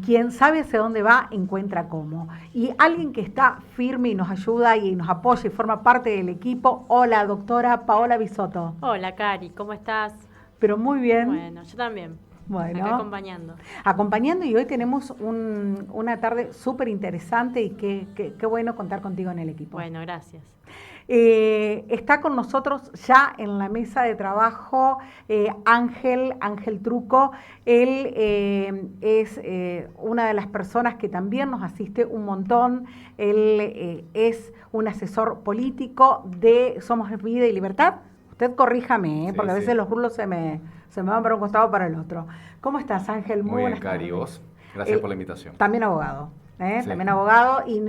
Quien sabe hacia dónde va, encuentra cómo. Y alguien que está firme y nos ayuda y nos apoya y forma parte del equipo. Hola, doctora Paola Bisotto. Hola, Cari, ¿cómo estás? Pero muy bien. Bueno, yo también. Bueno, acá acompañando. Acompañando, y hoy tenemos una tarde súper interesante y qué bueno contar contigo en el equipo. Bueno, gracias. Está con nosotros ya en la mesa de trabajo Ángel Truco. Él es una de las personas que también nos asiste un montón. Él es un asesor político de Somos Vida y Libertad. Usted corríjame, porque a veces los rulos se me van para un costado o para el otro. ¿Cómo estás, Ángel? Muy bien, buenas Cari, tardes. ¿vos? Gracias por la invitación. También abogado. Sí. También abogado y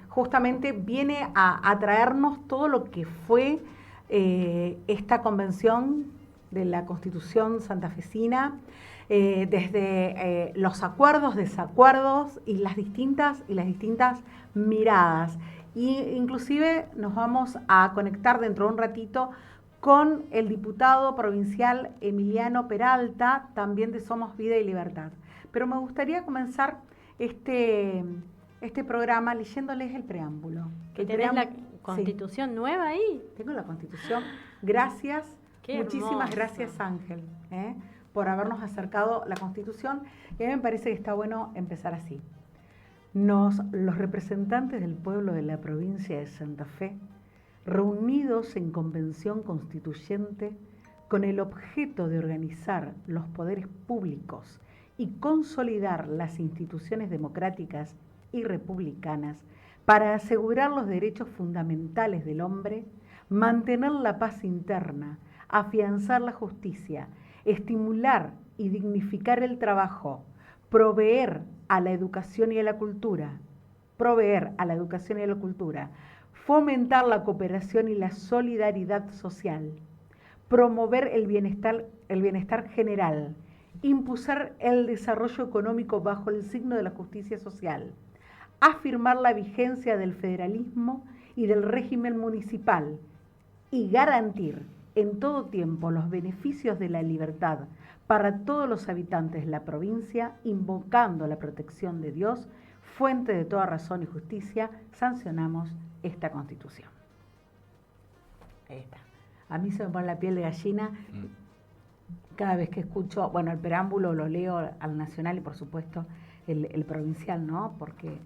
justamente viene a traernos todo lo que fue esta convención de la Constitución santafesina, desde los acuerdos, desacuerdos y las distintas miradas. Y inclusive nos vamos a conectar dentro de un ratito con el diputado provincial Emiliano Peralta, también de Somos Vida y Libertad. Pero me gustaría comenzar este programa leyéndoles el preámbulo. ¿Tenés la Constitución nueva ahí? Tengo la Constitución. Gracias, muchísimas hermoso. Gracias, Ángel, por habernos acercado la Constitución. Y a mí me parece que está bueno empezar así. Los representantes del pueblo de la provincia de Santa Fe, reunidos en convención constituyente con el objeto de organizar los poderes públicos y consolidar las instituciones democráticas y republicanas para asegurar los derechos fundamentales del hombre, mantener la paz interna, afianzar la justicia, estimular y dignificar el trabajo, proveer a la educación y a la cultura, fomentar la cooperación y la solidaridad social, promover el bienestar general, impulsar el desarrollo económico bajo el signo de la justicia social, afirmar la vigencia del federalismo y del régimen municipal y garantir en todo tiempo los beneficios de la libertad para todos los habitantes de la provincia, invocando la protección de Dios, fuente de toda razón y justicia, sancionamos esta Constitución. Ahí está. A mí se me pone la piel de gallina cada vez que escucho, bueno, el preámbulo lo leo al nacional y por supuesto el provincial, ¿no? Porque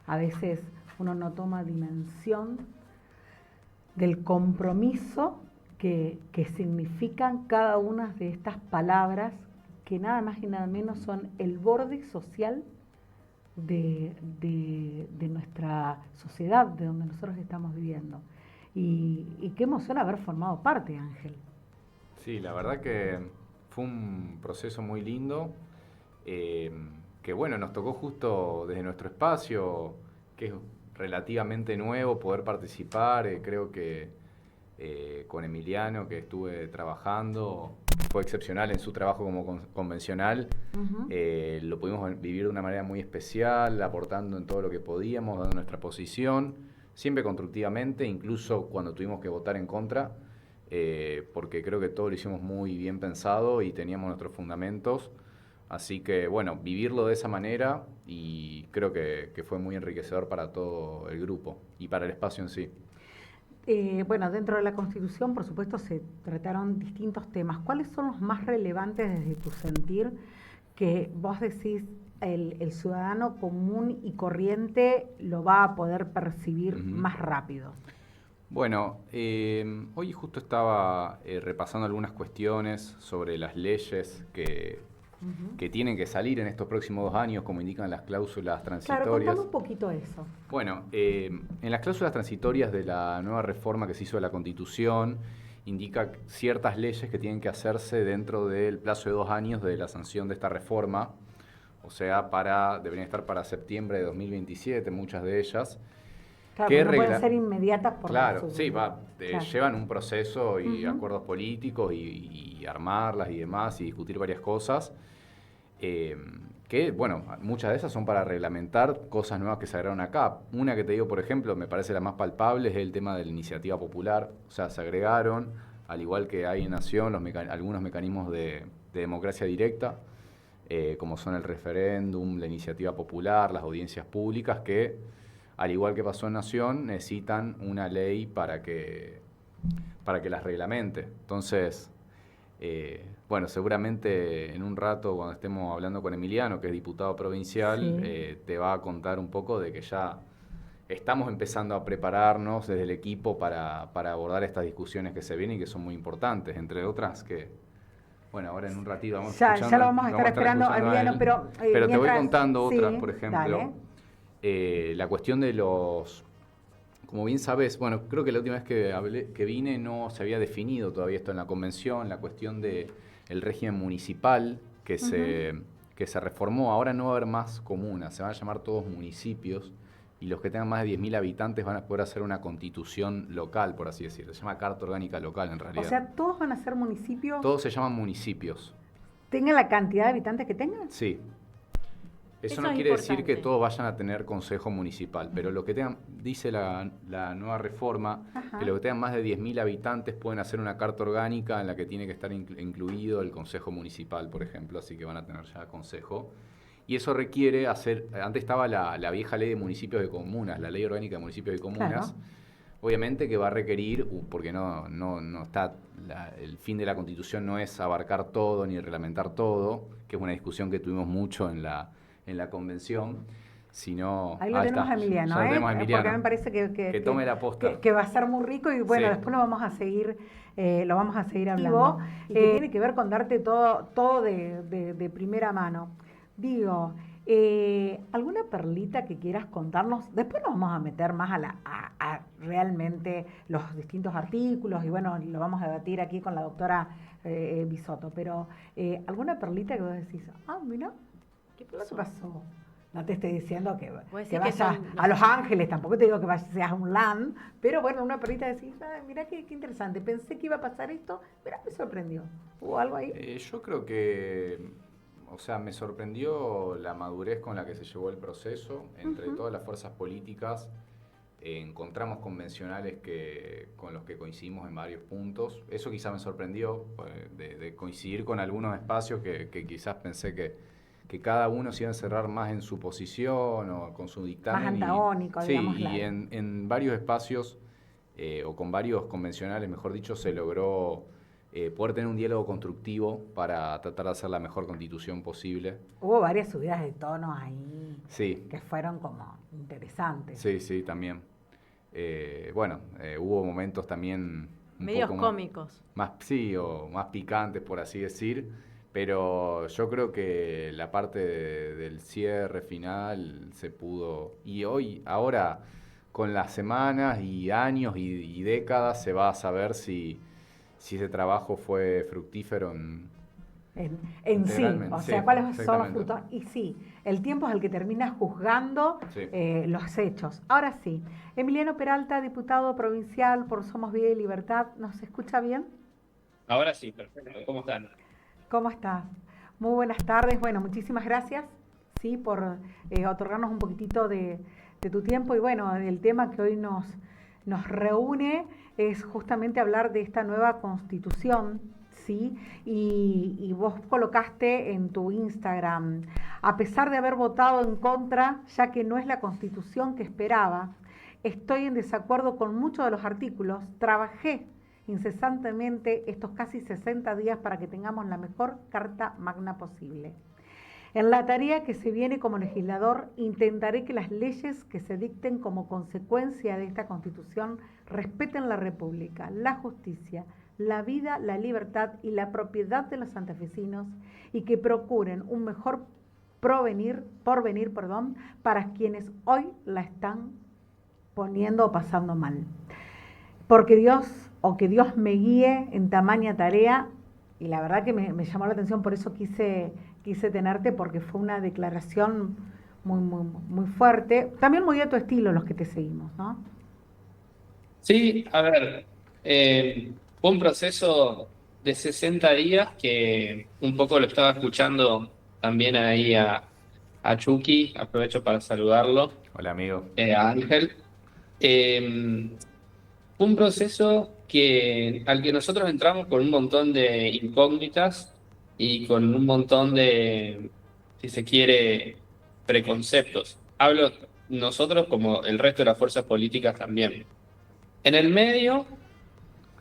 a veces uno no toma dimensión del compromiso que significan cada una de estas palabras, que nada más y nada menos son el borde social de nuestra sociedad, de donde nosotros estamos viviendo. Y qué emoción haber formado parte, Ángel. Sí, la verdad que fue un proceso muy lindo, que bueno, nos tocó justo desde nuestro espacio, que es relativamente nuevo, poder participar. Creo que con Emiliano, que estuve trabajando, fue excepcional en su trabajo como convencional. Lo pudimos vivir de una manera muy especial, aportando en todo lo que podíamos, dando nuestra posición, siempre constructivamente, incluso cuando tuvimos que votar en contra, porque creo que todo lo hicimos muy bien pensado y teníamos nuestros fundamentos. Así que, bueno, vivirlo de esa manera, y creo que fue muy enriquecedor para todo el grupo y para el espacio en sí. Bueno, dentro de la Constitución, por supuesto, se trataron distintos temas. ¿Cuáles son los más relevantes desde tu sentir que vos decís el ciudadano común y corriente lo va a poder percibir más rápido? Bueno, hoy justo estaba repasando algunas cuestiones sobre las leyes que tienen que salir en estos próximos 2 años, como indican las cláusulas transitorias. Claro, contame un poquito eso. Bueno, en las cláusulas transitorias de la nueva reforma que se hizo de la Constitución, indica ciertas leyes que tienen que hacerse dentro del plazo de 2 años de la sanción de esta reforma, o sea, deberían estar para septiembre de 2027, muchas de ellas. Claro, que no pueden ser inmediatas por Claro, su... sí, claro. Llevan un proceso y acuerdos políticos y armarlas y demás, y discutir varias cosas, que que, bueno, muchas de esas son para reglamentar cosas nuevas que se agregaron acá. Una que te digo, por ejemplo, me parece la más palpable, es el tema de la iniciativa popular. O sea, se agregaron, al igual que hay en Nación, algunos mecanismos de democracia directa, como son el referéndum, la iniciativa popular, las audiencias públicas, que, al igual que pasó en Nación, necesitan una ley para que las reglamente. Entonces, bueno, seguramente en un rato, cuando estemos hablando con Emiliano, que es diputado provincial, te va a contar un poco de que ya estamos empezando a prepararnos desde el equipo para abordar estas discusiones que se vienen y que son muy importantes, entre otras que, bueno, ahora en un ratito vamos ya lo vamos a estar esperando a Emiliano, pero te voy contando otras, por ejemplo, la cuestión de los... Como bien sabes, bueno, creo que la última vez que vine no se había definido todavía esto en la convención, la cuestión del régimen municipal que se reformó. Ahora no va a haber más comunas, se van a llamar todos municipios y los que tengan más de 10.000 habitantes van a poder hacer una constitución local, por así decirlo. Se llama Carta Orgánica Local en realidad. O sea, ¿todos van a ser municipios? Todos se llaman municipios. ¿Tengan la cantidad de habitantes que tengan? Sí. Eso no quiere decir que todos vayan a tener consejo municipal, pero lo que tengan, dice la nueva reforma, que lo que tengan más de 10.000 habitantes pueden hacer una carta orgánica en la que tiene que estar incluido el consejo municipal, por ejemplo, así que van a tener ya consejo. Y eso requiere antes estaba la vieja ley de municipios y comunas, la ley orgánica de municipios y comunas, claro. Obviamente que va a requerir, porque no está, el fin de la Constitución no es abarcar todo ni reglamentar todo, que es una discusión que tuvimos mucho en la convención, sino... Ahí lo tenemos a Emiliano, porque me parece que tome la posta. Que va a ser muy rico y bueno, después lo vamos a seguir hablando. Y que tiene que ver con darte todo de primera mano. Digo, ¿alguna perlita que quieras contarnos? Después nos vamos a meter más a realmente los distintos artículos y bueno, lo vamos a debatir aquí con la doctora Bisotto, pero ¿alguna perlita que vos decís, mira, ¿qué pasó? No te estoy diciendo que vayas a Los Ángeles, tampoco te digo que seas a un land, pero bueno, una perrita decís, mira qué interesante, pensé que iba a pasar esto, mira, me sorprendió. ¿Hubo algo ahí? Yo creo que, o sea, me sorprendió la madurez con la que se llevó el proceso. Entre todas las fuerzas políticas encontramos convencionales con los que coincidimos en varios puntos. Eso quizá me sorprendió, de coincidir con algunos espacios que quizás pensé que cada uno se iba a encerrar más en su posición o con su dictamen. Más antagónico, digamos. Sí, y en varios espacios, o con varios convencionales, mejor dicho, se logró poder tener un diálogo constructivo para tratar de hacer la mejor constitución posible. Hubo varias subidas de tono ahí, sí, que fueron como interesantes. Sí, también. Hubo momentos también... medios cómicos. O más picantes, por así decir. Pero yo creo que la parte del cierre final se pudo... Y ahora, con las semanas y años y décadas, se va a saber si ese trabajo fue fructífero en sí. O sea, cuáles son los frutos. Y sí, el tiempo es el que termina juzgando los hechos. Ahora sí, Emiliano Peralta, diputado provincial por Somos Vida y Libertad, ¿nos escucha bien? Ahora sí, perfecto. ¿Cómo están? ¿Cómo estás? Muy buenas tardes. Bueno, muchísimas gracias, sí, por otorgarnos un poquitito de tu tiempo. Y bueno, el tema que hoy nos reúne es justamente hablar de esta nueva Constitución, sí. Y vos colocaste en tu Instagram, a pesar de haber votado en contra, ya que no es la Constitución que esperaba, estoy en desacuerdo con muchos de los artículos. Trabajé incesantemente estos casi 60 días para que tengamos la mejor Carta Magna posible. En la tarea que se viene como legislador, intentaré que las leyes que se dicten como consecuencia de esta Constitución respeten la República, la justicia, la vida, la libertad y la propiedad de los santafesinos y que procuren un mejor porvenir, para quienes hoy la están poniendo o pasando mal. Porque que Dios me guíe en tamaña tarea, y la verdad que me llamó la atención, por eso quise tenerte, porque fue una declaración muy, muy, muy fuerte, también muy a tu estilo los que te seguimos, ¿no? Sí, a ver, fue un proceso de 60 días que un poco lo estaba escuchando también ahí a a Chucky, aprovecho para saludarlo, Hola, amigo. a Ángel. Eh, Fue un proceso al que nosotros entramos con un montón de incógnitas y con un montón de, si se quiere, preconceptos. Hablo nosotros como el resto de las fuerzas políticas también. En el medio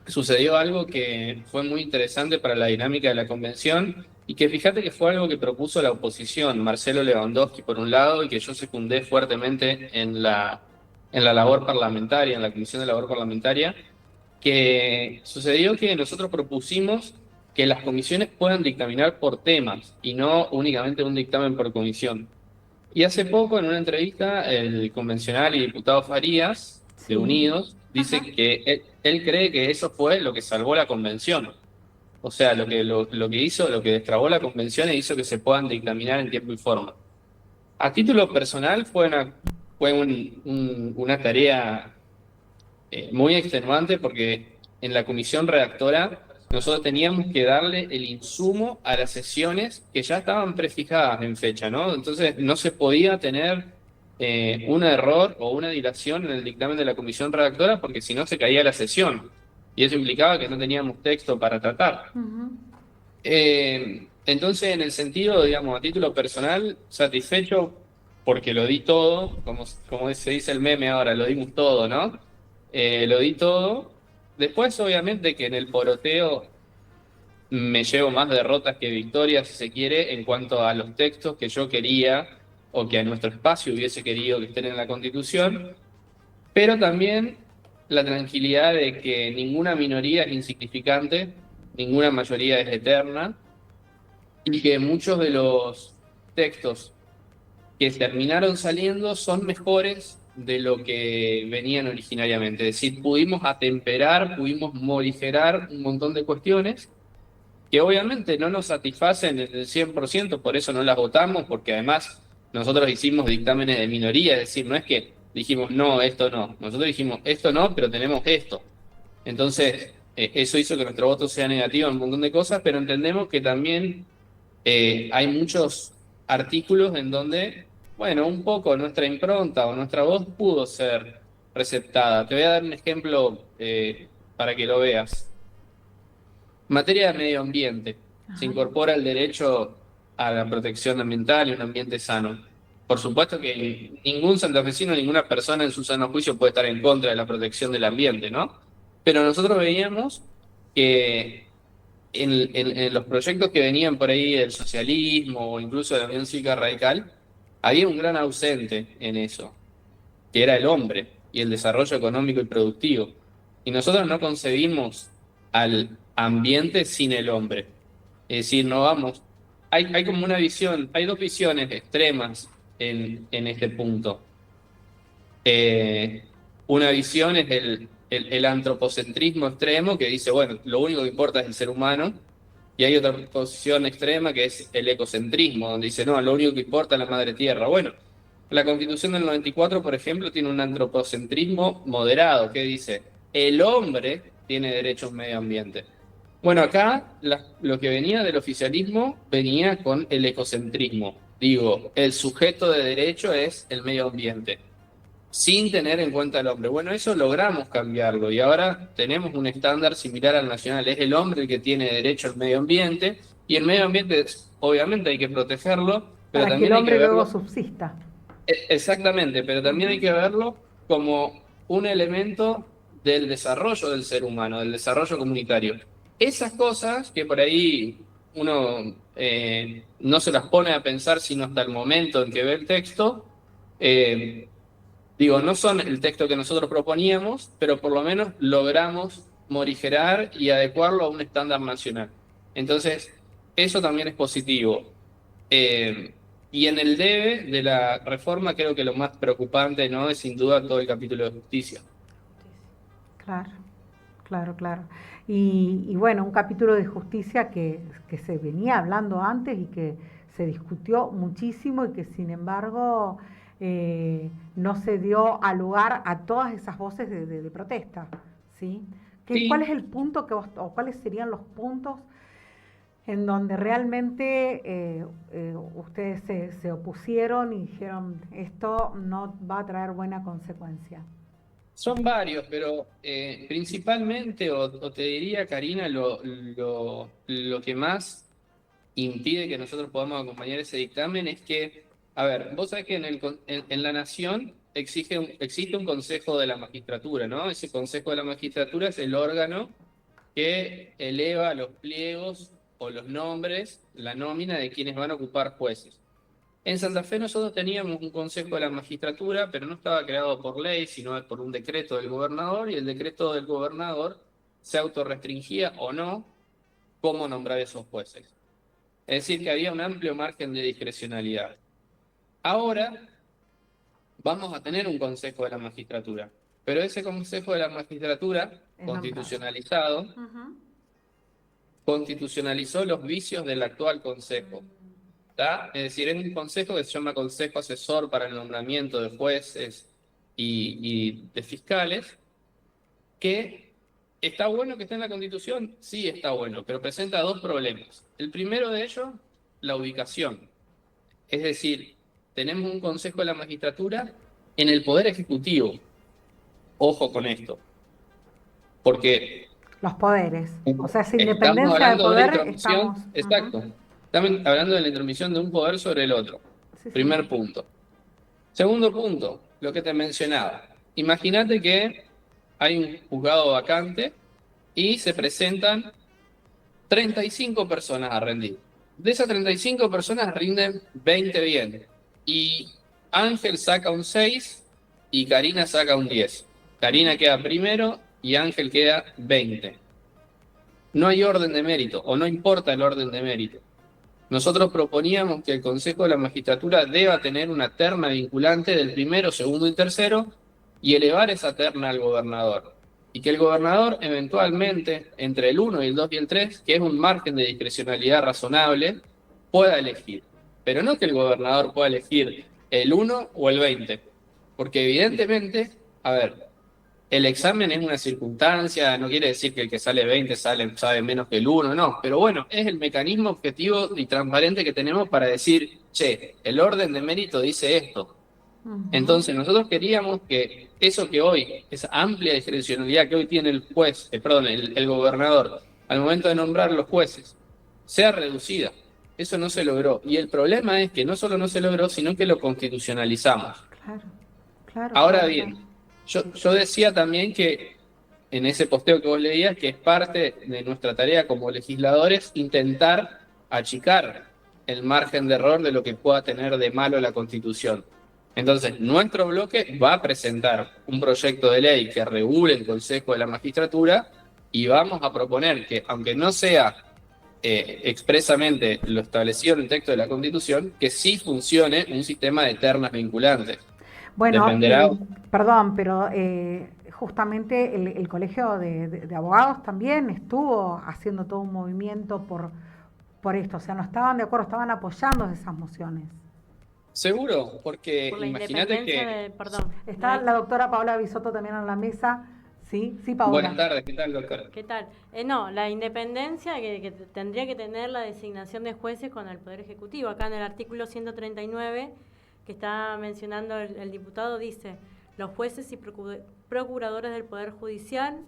sucedió algo que fue muy interesante para la dinámica de la convención y que fíjate que fue algo que propuso la oposición, Marcelo Lewandowski por un lado, y que yo secundé fuertemente en la labor parlamentaria, en la Comisión de Labor Parlamentaria, que sucedió que nosotros propusimos que las comisiones puedan dictaminar por temas y no únicamente un dictamen por comisión. Y hace poco, en una entrevista, el convencional y diputado Farías, de Sí. Unidos, dice Ajá. que él cree que eso fue lo que salvó la convención. O sea, lo que hizo, lo que destrabó la convención e hizo que se puedan dictaminar en tiempo y forma. A título personal una tarea muy extenuante porque en la comisión redactora nosotros teníamos que darle el insumo a las sesiones que ya estaban prefijadas en fecha, ¿no? Entonces no se podía tener un error o una dilación en el dictamen de la comisión redactora porque si no se caía la sesión y eso implicaba que no teníamos texto para tratar. Ujú. Entonces, en el sentido, digamos, a título personal, satisfecho porque lo di todo, como se dice el meme ahora, lo dimos todo, ¿no? Lo di todo. Después, obviamente, que en el poroteo me llevo más derrotas que victorias, si se quiere, en cuanto a los textos que yo quería o que a nuestro espacio hubiese querido que estén en la Constitución, pero también la tranquilidad de que ninguna minoría es insignificante, ninguna mayoría es eterna y que muchos de los textos que terminaron saliendo son mejores de lo que venían originariamente. Es decir, pudimos atemperar, pudimos morigerar un montón de cuestiones que obviamente no nos satisfacen en el 100%, por eso no las votamos, porque además nosotros hicimos dictámenes de minoría, es decir, no es que dijimos no, esto no, nosotros dijimos esto no, pero tenemos esto. Entonces, eso hizo que nuestro voto sea negativo en un montón de cosas, pero entendemos que también hay muchos artículos en donde, bueno, un poco nuestra impronta o nuestra voz pudo ser receptada. Te voy a dar un ejemplo para que lo veas. Materia de medio ambiente. Se Ajá. incorpora el derecho a la protección ambiental y un ambiente sano. Por supuesto que ningún santafesino, ninguna persona en su sano juicio puede estar en contra de la protección del ambiente, ¿no? Pero nosotros veíamos que en los proyectos que venían por ahí del socialismo o incluso de la Unión Cívica Radical, había un gran ausente en eso, que era el hombre y el desarrollo económico y productivo. Y nosotros no concebimos al ambiente sin el hombre. Es decir, no vamos. Hay como una visión, hay dos visiones extremas en este punto. Una visión es el antropocentrismo extremo que dice, bueno, lo único que importa es el ser humano, y hay otra posición extrema que es el ecocentrismo, donde dice, no, lo único que importa es la madre tierra. Bueno, la Constitución del 94, por ejemplo, tiene un antropocentrismo moderado que dice, el hombre tiene derecho a un medio ambiente. Bueno, acá lo que venía del oficialismo venía con el ecocentrismo. Digo, el sujeto de derecho es el medio ambiente sin tener en cuenta al hombre. Bueno, eso logramos cambiarlo y ahora tenemos un estándar similar al nacional. Es el hombre el que tiene derecho al medio ambiente y el medio ambiente, obviamente, hay que protegerlo, pero Para que el también hay que hombre luego verlo, subsista. exactamente, pero también hay Ujú. que verlo como un elemento del desarrollo del ser humano, del desarrollo comunitario. Esas cosas que por ahí uno no se las pone a pensar sino hasta el momento en que ve el texto, eh, digo, no son el texto que nosotros proponíamos, pero por lo menos logramos morigerar y adecuarlo a un estándar nacional. Entonces, eso también es positivo. Y en el debe de la reforma, creo que lo más preocupante, ¿no? Es sin duda todo el capítulo de justicia. Claro, claro, claro. Y bueno, un capítulo de justicia que se venía hablando antes y que se discutió muchísimo y que sin embargo no se dio a lugar a todas esas voces de protesta, ¿sí? ¿Cuál es Sí, el punto que o cuáles serían los puntos en donde realmente ustedes se opusieron y dijeron, esto no va a traer buena consecuencia? Son varios, pero principalmente, o te diría, Karina, lo que más impide que nosotros podamos acompañar ese dictamen es que, a ver, vos sabés que en la Nación existe un Consejo de la Magistratura, ¿no? Ese Consejo de la Magistratura es el órgano que eleva los pliegos o los nombres, la nómina de quienes van a ocupar jueces. En Santa Fe nosotros teníamos un Consejo de la Magistratura, pero no estaba creado por ley, sino por un decreto del gobernador, y el decreto del gobernador se autorrestringía o no cómo nombrar esos jueces. Es decir, que había un amplio margen de discrecionalidad. Ahora vamos a tener un Consejo de la Magistratura, pero ese Consejo de la Magistratura, constitucionalizado, constitucionalizó los vicios del actual Consejo. ¿Tá? Es decir, es un consejo que se llama Consejo Asesor para el Nombramiento de Jueces y de Fiscales, que está bueno que esté en la Constitución, sí está bueno, pero presenta dos problemas. El primero de ellos, la ubicación. Es decir, tenemos un Consejo de la Magistratura en el Poder Ejecutivo. Ojo con esto. Porque los poderes. O sea, sin estamos independencia de hablando de la poder, intromisión, estamos... exacto. Estamos hablando de la intromisión de un poder sobre el otro. Sí, Primer punto. Segundo punto, lo que te mencionaba. Imagínate que hay un juzgado vacante y se presentan 35 personas a rendir. De esas 35 personas rinden 20 bien. Y Ángel saca un 6 y Karina saca un 10. Karina queda primero y Ángel queda 20. No hay orden de mérito, o no importa el orden de mérito. Nosotros proponíamos que el Consejo de la Magistratura deba tener una terna vinculante del primero, segundo y tercero y elevar esa terna al gobernador. Y que el gobernador eventualmente, entre el 1 y el 2 y el 3, que es un margen de discrecionalidad razonable, pueda elegir. Pero no que el gobernador pueda elegir el 1 o el 20. Porque evidentemente, a ver, el examen es una circunstancia, no quiere decir que el que sale 20 sabe menos que el 1, no. Pero bueno, es el mecanismo objetivo y transparente que tenemos para decir, che, el orden de mérito dice esto. Entonces nosotros queríamos que eso que hoy, esa amplia discrecionalidad que hoy tiene el gobernador, al momento de nombrar los jueces, sea reducida. Eso no se logró. Y el problema es que no solo no se logró, sino que lo constitucionalizamos. Claro. Ahora bien, yo decía también que en ese posteo que vos leías, que es parte de nuestra tarea como legisladores intentar achicar el margen de error de lo que pueda tener de malo la Constitución. Entonces, nuestro bloque va a presentar un proyecto de ley que regule el Consejo de la Magistratura y vamos a proponer que, aunque no sea expresamente lo establecido en el texto de la Constitución, que sí funcione un sistema de ternas vinculantes. Bueno, perdón, pero justamente el Colegio de Abogados también estuvo haciendo todo un movimiento por esto, o sea, no estaban de acuerdo, estaban apoyando esas mociones. Seguro, porque imagínate que... Está la doctora Paola Bisotto también en la mesa. Sí, Paola. Buenas tardes, ¿qué tal, doctora? ¿Qué tal? No, la independencia que tendría que tener la designación de jueces con el Poder Ejecutivo. Acá en el artículo 139, que está mencionando el diputado, dice: los jueces y procuradores del Poder Judicial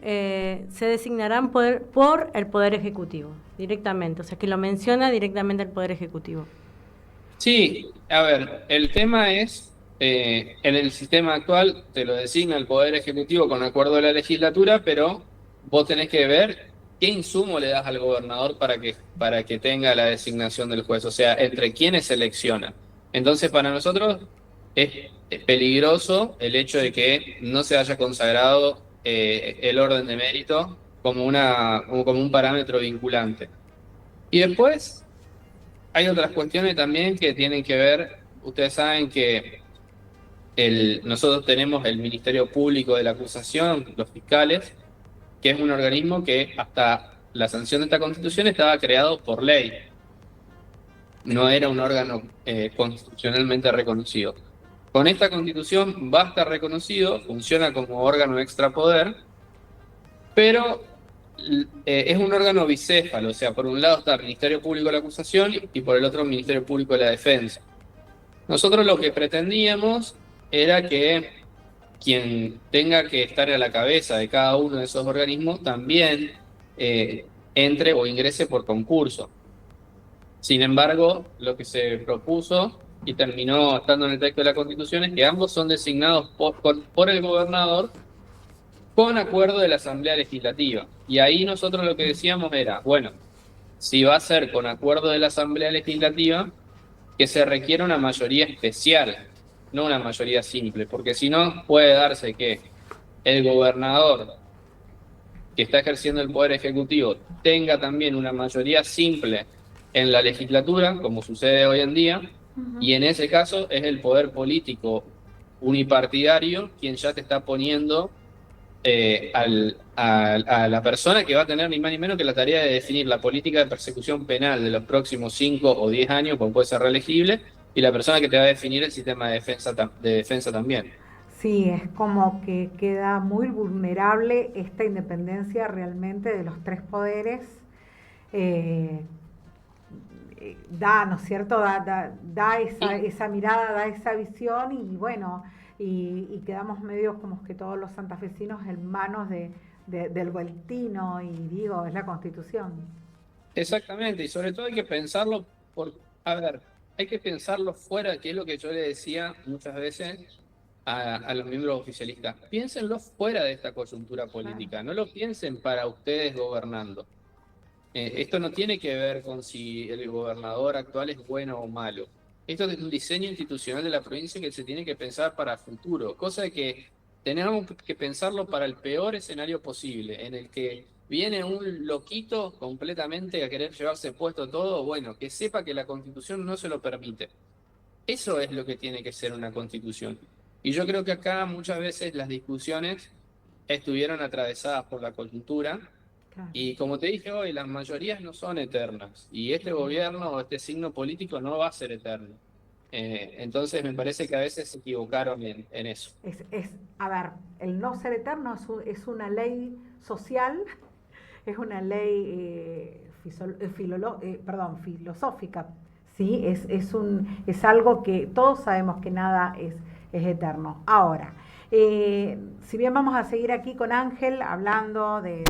se designarán por el Poder Ejecutivo, directamente. O sea, que lo menciona directamente el Poder Ejecutivo. Sí, a ver, el tema es, en el sistema actual te lo designa el Poder Ejecutivo con acuerdo de la legislatura, pero vos tenés que ver qué insumo le das al gobernador para que tenga la designación del juez, o sea, entre quiénes selecciona. Entonces, para nosotros es peligroso el hecho de que no se haya consagrado el orden de mérito como un parámetro vinculante. Y después hay otras cuestiones también que tienen que ver. Ustedes saben que nosotros tenemos el Ministerio Público de la Acusación, los fiscales, que es un organismo que hasta la sanción de esta Constitución estaba creado por ley. No era un órgano constitucionalmente reconocido. Con esta Constitución va a estar reconocido, funciona como órgano extrapoder, pero es un órgano bicéfalo, o sea, por un lado está el Ministerio Público de la Acusación y por el otro el Ministerio Público de la Defensa. Nosotros lo que pretendíamos era que quien tenga que estar a la cabeza de cada uno de esos organismos también entre o ingrese por concurso. Sin embargo, lo que se propuso y terminó estando en el texto de la Constitución es que ambos son designados por el gobernador con acuerdo de la Asamblea Legislativa. Y ahí nosotros lo que decíamos era, bueno, si va a ser con acuerdo de la Asamblea Legislativa, que se requiera una mayoría especial, no una mayoría simple, porque si no puede darse que el gobernador que está ejerciendo el Poder Ejecutivo tenga también una mayoría simple en la legislatura, como sucede hoy en día, y en ese caso es el poder político unipartidario quien ya te está poniendo a la persona que va a tener ni más ni menos que la tarea de definir la política de persecución penal de los próximos 5 o 10 años, como puede ser reelegible, y la persona que te va a definir el sistema de defensa también. Sí, es como que queda muy vulnerable esta independencia realmente de los tres poderes. Eh, Da, ¿no es cierto? Da esa mirada, da esa visión y bueno, y quedamos medio como que todos los santafesinos en manos del vueltino y digo, es la Constitución. Exactamente, y sobre todo hay que pensarlo a ver, hay que pensarlo fuera, que es lo que yo le decía muchas veces a los miembros oficialistas. Piénsenlo fuera de esta coyuntura política, no lo piensen para ustedes gobernando. Esto no tiene que ver con si el gobernador actual es bueno o malo. Esto es un diseño institucional de la provincia que se tiene que pensar para el futuro, cosa de que tenemos que pensarlo para el peor escenario posible, en el que viene un loquito completamente a querer llevarse puesto todo, bueno, que sepa que la Constitución no se lo permite. Eso es lo que tiene que ser una Constitución. Y yo creo que acá muchas veces las discusiones estuvieron atravesadas por la coyuntura. Claro. Y como te dije hoy, las mayorías no son eternas y este gobierno o este signo político no va a ser eterno. Entonces me parece que a veces se equivocaron en eso. A ver, el no ser eterno es una ley social, es una ley filosófica, ¿sí? Es algo que todos sabemos que nada es eterno. Ahora, si bien vamos a seguir aquí con Ángel hablando de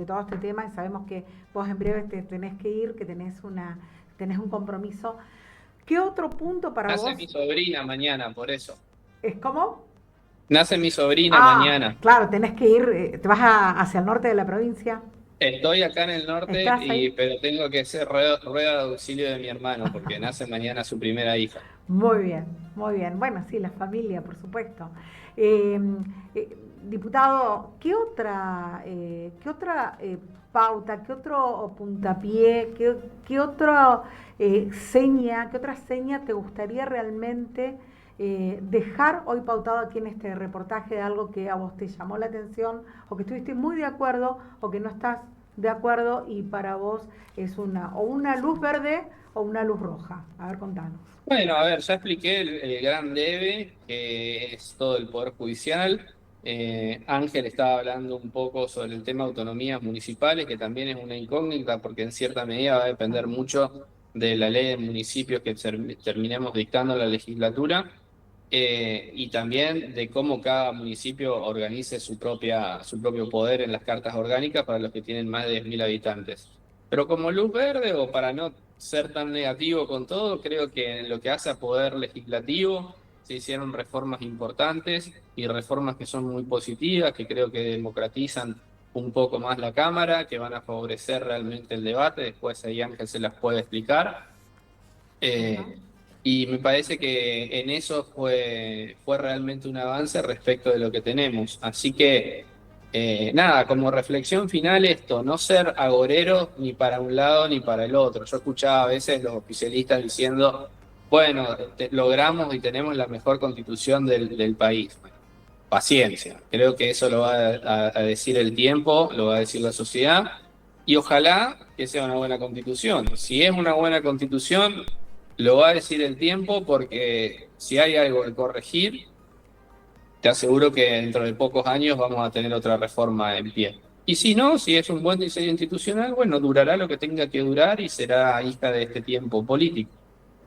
todo este tema, y sabemos que vos en breve te tenés que ir, que tenés un compromiso, ¿qué otro punto para vos? Nace mi sobrina mañana, por eso. ¿Es cómo? Nace mi sobrina mañana. Claro, tenés que ir, te vas hacia el norte de la provincia. Estoy acá en el norte, pero tengo que hacer rueda de auxilio de mi hermano, porque nace mañana su primera hija. Muy bien, muy bien. Bueno, sí, la familia, por supuesto. Diputado, ¿qué otra pauta, qué otro puntapié, qué otra seña te gustaría realmente dejar hoy pautado aquí en este reportaje de algo que a vos te llamó la atención o que estuviste muy de acuerdo o que no estás de acuerdo y para vos es una luz verde o una luz roja? A ver, contanos. Bueno, a ver, ya expliqué el gran debe, que es todo el Poder Judicial. Ángel estaba hablando un poco sobre el tema de autonomías municipales, que también es una incógnita porque en cierta medida va a depender mucho de la ley de municipios que terminemos dictando en la legislatura y también de cómo cada municipio organice su propio poder en las cartas orgánicas para los que tienen más de 10.000 habitantes. Pero como luz verde o para no ser tan negativo con todo, creo que en lo que hace a poder legislativo se hicieron reformas importantes y reformas que son muy positivas, que creo que democratizan un poco más la Cámara, que van a favorecer realmente el debate. Después ahí Ángel se las puede explicar. Y me parece que en eso fue realmente un avance respecto de lo que tenemos. Así que nada, como reflexión final esto, no ser agorero ni para un lado ni para el otro. Yo escuchaba a veces los oficialistas diciendo, bueno, logramos y tenemos la mejor constitución del país. Bueno, paciencia, creo que eso lo va a decir el tiempo, lo va a decir la sociedad y ojalá que sea una buena constitución. Si es una buena constitución, lo va a decir el tiempo porque si hay algo que corregir, te aseguro que dentro de pocos años vamos a tener otra reforma en pie. Y si no, si es un buen diseño institucional, bueno, durará lo que tenga que durar y será hija de este tiempo político.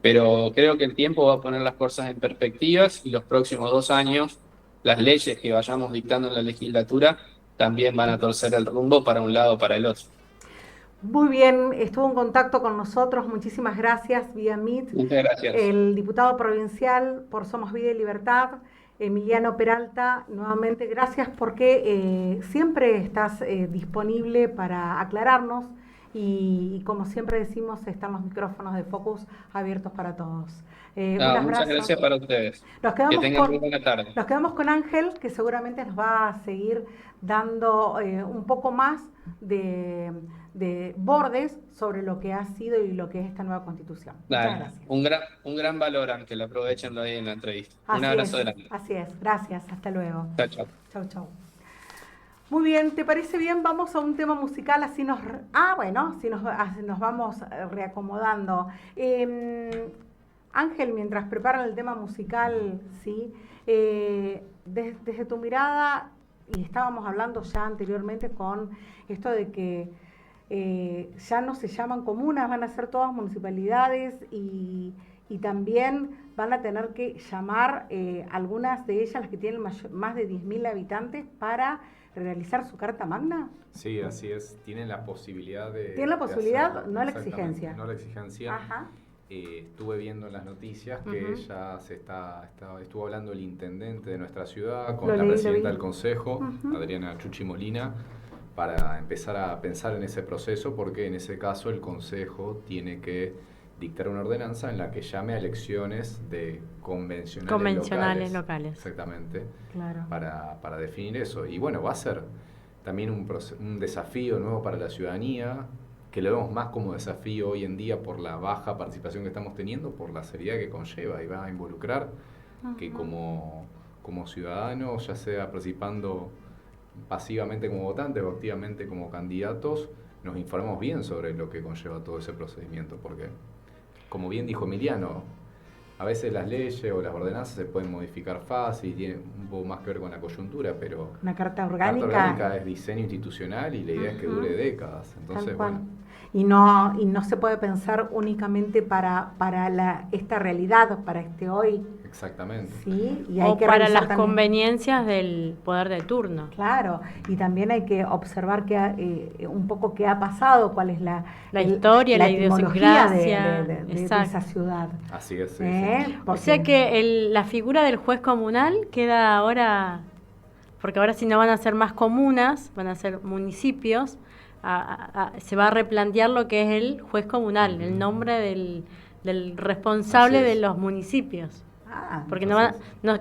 Pero creo que el tiempo va a poner las cosas en perspectivas y los próximos 2 años, las leyes que vayamos dictando en la legislatura también van a torcer el rumbo para un lado o para el otro. Muy bien, estuvo en contacto con nosotros, muchísimas gracias, vía Meet, Muchas gracias. el diputado provincial por Somos Vida y Libertad, Emiliano Peralta. Nuevamente gracias porque siempre estás disponible para aclararnos y como siempre decimos, están los micrófonos de Focus abiertos para todos. Un Muchas abrazo. gracias para ustedes. Nos Que quedamos tengan muy buena tarde. Nos quedamos con Ángel, que seguramente nos va a seguir dando un poco más de bordes sobre lo que ha sido y lo que es esta nueva constitución. Dale, Muchas gracias. un gran valor, Ángel, aprovechenlo ahí en la entrevista. Así Un abrazo es, grande. así es. Gracias, hasta luego. Chao, chao. Chau, chau. Muy bien, ¿te parece bien? Vamos a un tema musical, así nos... nos vamos reacomodando. Ángel, mientras preparan el tema musical, ¿sí? Desde tu mirada, y estábamos hablando ya anteriormente con esto de que ya no se llaman comunas, van a ser todas municipalidades y también van a tener que llamar algunas de ellas, las que tienen más de 10.000 habitantes, para realizar su Carta Magna. Sí, así es. Tienen la posibilidad de... Tienen la posibilidad, hacerlo. no la Exactamente, exigencia. No la exigencia. Ajá. Estuve viendo en las noticias que ya estuvo hablando el intendente de nuestra ciudad con la presidenta del consejo, Adriana Chuchi Molina, para empezar a pensar en ese proceso, porque en ese caso el consejo tiene que dictar una ordenanza en la que llame a elecciones de convencionales locales. Exactamente. Claro. Para definir eso. Y bueno, va a ser también un desafío nuevo para la ciudadanía, que lo vemos más como desafío hoy en día por la baja participación que estamos teniendo, por la seriedad que conlleva y va a involucrar que como ciudadanos, ya sea participando pasivamente como votantes o activamente como candidatos, nos informemos bien sobre lo que conlleva todo ese procedimiento, porque, como bien dijo Emiliano, a veces las leyes o las ordenanzas se pueden modificar fácil, tienen un poco más que ver con la coyuntura, pero una carta la orgánica. carta orgánica es diseño institucional y la idea es que dure décadas. Entonces, bueno. Y no se puede pensar únicamente para esta realidad, para este hoy. Exactamente. ¿Sí? Y hay o que para las también conveniencias del poder de turno. Claro, y también hay que observar un poco qué ha pasado, cuál es la historia, la idiosincrasia de esa ciudad. Así es. Sí, O sea que la figura del juez comunal queda ahora, porque ahora si no van a ser más comunas, van a ser municipios, se va a replantear lo que es el juez comunal, el nombre del responsable de los municipios. Porque no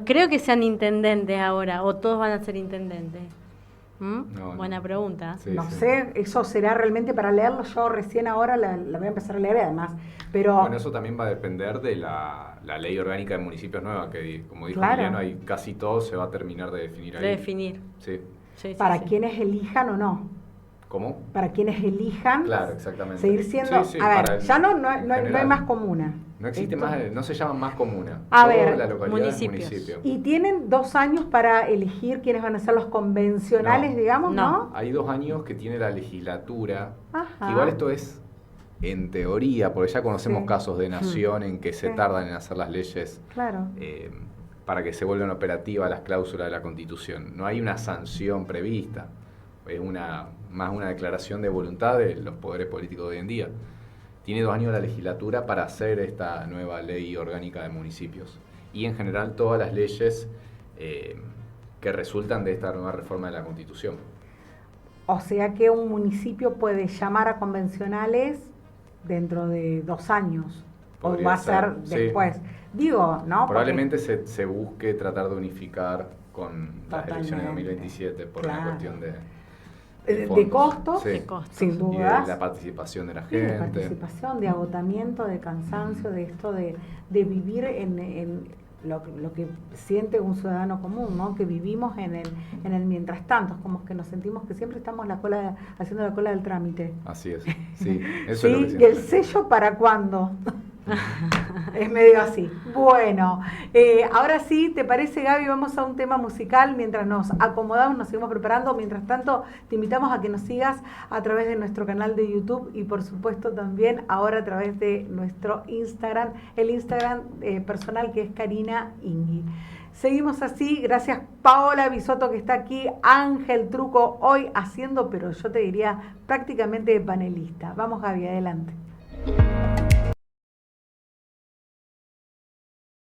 creo que sean intendentes ahora, o todos van a ser intendentes. Buena pregunta. Sí, sé, eso será realmente para leerlo. Yo recién ahora la voy a empezar a leer además. Pero bueno, eso también va a depender de la ley orgánica de municipios nueva, que como dijo Emiliano, ahí casi todo se va a terminar de definir ahí. De definir. Sí. Para quienes elijan o no. ¿Cómo? Para quienes elijan. Claro, exactamente. Seguir siendo. A ver, ya no hay más comuna. No existe más, no se llaman más comuna. A ver, la localidad es municipio. Y tienen 2 años para elegir quiénes van a ser los convencionales, digamos, ¿no? Hay 2 años que tiene la legislatura. Ajá. Igual esto es en teoría, porque ya conocemos casos de nación en que se tardan en hacer las leyes para que se vuelvan operativas las cláusulas de la Constitución. No hay una sanción prevista. Es más una declaración de voluntad de los poderes políticos de hoy en día. Tiene 2 años la legislatura para hacer esta nueva ley orgánica de municipios. Y en general todas las leyes que resultan de esta nueva reforma de la Constitución. O sea que un municipio puede llamar a convencionales dentro de 2 años. Podría o va a ser después. Sí. Digo, ¿no? Probablemente se busque tratar de unificar con las elecciones de 2027 por una cuestión de costos, sin duda. Y de la participación de la gente. De participación, de agotamiento, de cansancio, de esto de vivir en lo que siente un ciudadano común, ¿no? Que vivimos en el mientras tanto, es como que nos sentimos que siempre estamos haciendo la cola del trámite. Así es, sí, eso ¿Sí? es lo que ¿Y el sello para cuándo? Es medio así. Bueno, ahora sí, ¿te parece, Gaby? Vamos a un tema musical mientras nos acomodamos, nos seguimos preparando. Mientras tanto, te invitamos a que nos sigas a través de nuestro canal de YouTube y, por supuesto, también ahora a través de nuestro Instagram, el Instagram personal, que es Karina Ingui. Seguimos así, gracias Paola Bisotto, que está aquí, Ángel Truco hoy haciendo, pero yo te diría prácticamente de panelista. Vamos, Gaby, adelante.